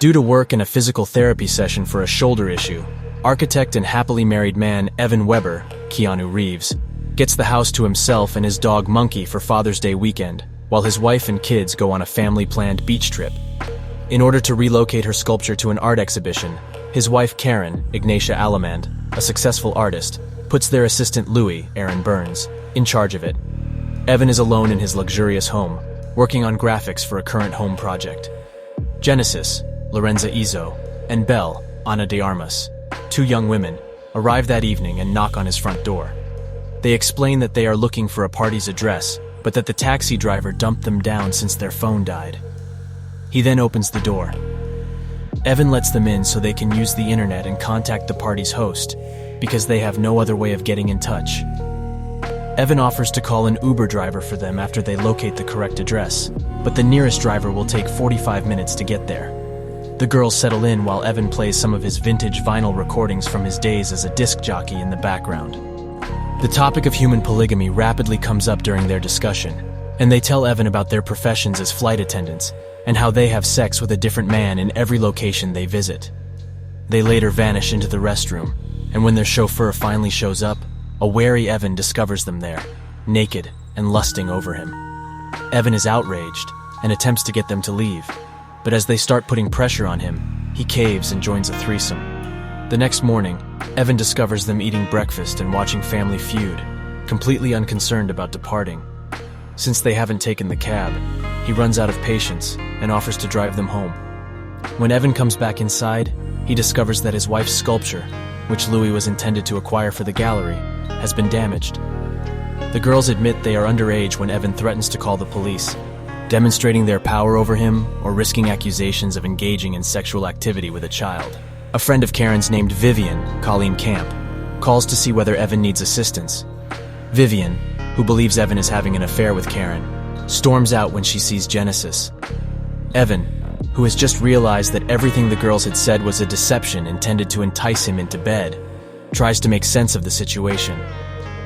Due to work and a physical therapy session for a shoulder issue, architect and happily married man Evan Weber, Keanu Reeves, gets the house to himself and his dog Monkey for Father's Day weekend, while his wife and kids go on a family-planned beach trip. In order to relocate her sculpture to an art exhibition, his wife Karen, Ignatia Alamand, a successful artist, puts their assistant Louis, Aaron Burns, in charge of it. Evan is alone in his luxurious home, working on graphics for a current home project. Genesis, Lorenza Izzo, and Belle, Ana de Armas, two young women, arrive that evening and knock on his front door. They explain that they are looking for a party's address, but that the taxi driver dumped them down since their phone died. He then opens the door. Evan lets them in so they can use the internet and contact the party's host, because they have no other way of getting in touch. Evan offers to call an Uber driver for them after they locate the correct address, but the nearest driver will take 45 minutes to get there. The girls settle in while Evan plays some of his vintage vinyl recordings from his days as a disc jockey in the background. The topic of human polygamy rapidly comes up during their discussion, and they tell Evan about their professions as flight attendants and how they have sex with a different man in every location they visit. They later vanish into the restroom, and when their chauffeur finally shows up, a wary Evan discovers them there, naked and lusting over him. Evan is outraged and attempts to get them to leave, but as they start putting pressure on him, he caves and joins a threesome. The next morning, Evan discovers them eating breakfast and watching Family Feud, completely unconcerned about departing. Since they haven't taken the cab, he runs out of patience and offers to drive them home. When Evan comes back inside, he discovers that his wife's sculpture, which Louis was intended to acquire for the gallery, has been damaged. The girls admit they are underage when Evan threatens to call the police, demonstrating their power over him or risking accusations of engaging in sexual activity with a child. A friend of Karen's named Vivian, Colleen Camp, calls to see whether Evan needs assistance. Vivian, who believes Evan is having an affair with Karen, storms out when she sees Genesis. Evan, who has just realized that everything the girls had said was a deception intended to entice him into bed, tries to make sense of the situation.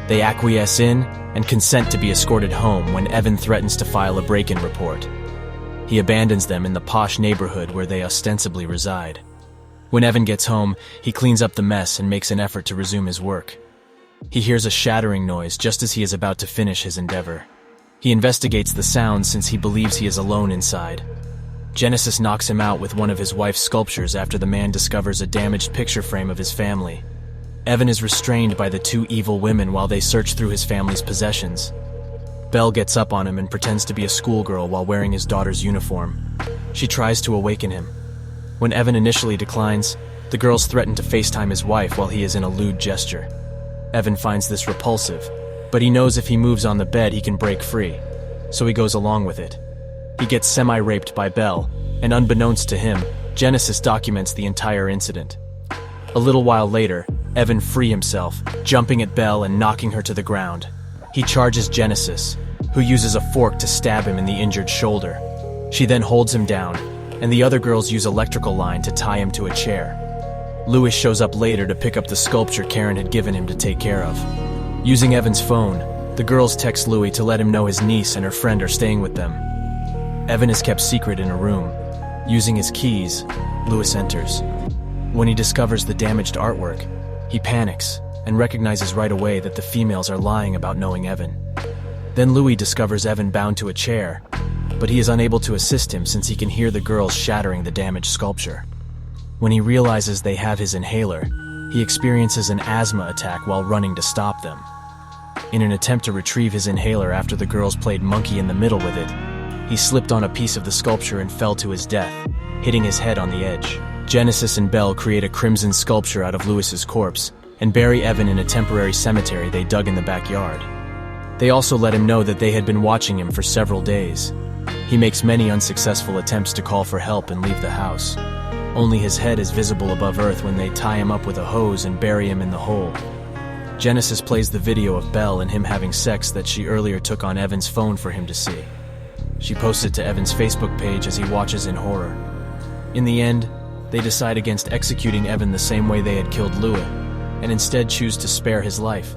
They acquiesce in and consent to be escorted home when Evan threatens to file a break-in report. He abandons them in the posh neighborhood where they ostensibly reside. When Evan gets home, he cleans up the mess and makes an effort to resume his work. He hears a shattering noise just as he is about to finish his endeavor. He investigates the sound since he believes he is alone inside. Genesis knocks him out with one of his wife's sculptures after the man discovers a damaged picture frame of his family. Evan is restrained by the two evil women while they search through his family's possessions. Belle gets up on him and pretends to be a schoolgirl while wearing his daughter's uniform. She tries to awaken him. When Evan initially declines, the girls threaten to FaceTime his wife while he is in a lewd gesture. Evan finds this repulsive, but he knows if he moves on the bed he can break free, so he goes along with it. He gets semi-raped by Belle, and unbeknownst to him, Genesis documents the entire incident. A little while later, Evan frees himself, jumping at Belle and knocking her to the ground. He charges Genesis, who uses a fork to stab him in the injured shoulder. She then holds him down, and the other girls use electrical line to tie him to a chair. Louis shows up later to pick up the sculpture Karen had given him to take care of. Using Evan's phone, the girls text Louis to let him know his niece and her friend are staying with them. Evan is kept secret in a room. Using his keys, Louis enters. When he discovers the damaged artwork, he panics and recognizes right away that the females are lying about knowing Evan. Then Louis discovers Evan bound to a chair, but he is unable to assist him since he can hear the girls shattering the damaged sculpture. When he realizes they have his inhaler, he experiences an asthma attack while running to stop them. In an attempt to retrieve his inhaler after the girls played monkey in the middle with it, he slipped on a piece of the sculpture and fell to his death, hitting his head on the edge. Genesis and Belle create a crimson sculpture out of Louis's corpse and bury Evan in a temporary cemetery they dug in the backyard. They also let him know that they had been watching him for several days. He makes many unsuccessful attempts to call for help and leave the house. Only his head is visible above earth when they tie him up with a hose and bury him in the hole. Genesis plays the video of Belle and him having sex that she earlier took on Evan's phone for him to see. She posts it to Evan's Facebook page as he watches in horror. In the end, they decide against executing Evan the same way they had killed Louis, and instead choose to spare his life.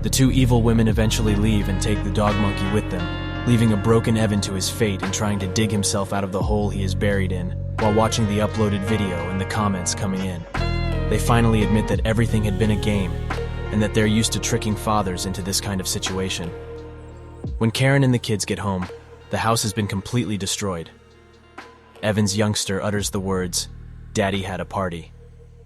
The two evil women eventually leave and take the dog monkey with them, leaving a broken Evan to his fate and trying to dig himself out of the hole he is buried in. while watching the uploaded video and the comments coming in. They finally admit that everything had been a game, and that they're used to tricking fathers into this kind of situation. When Karen and the kids get home, the house has been completely destroyed. Evan's youngster utters the words, "Daddy had a party,"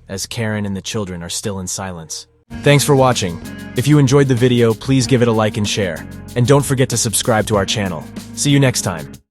as Karen and the children are still in silence. Thanks for watching. If you enjoyed the video, please give it a like and share. And don't forget to subscribe to our channel. See you next time.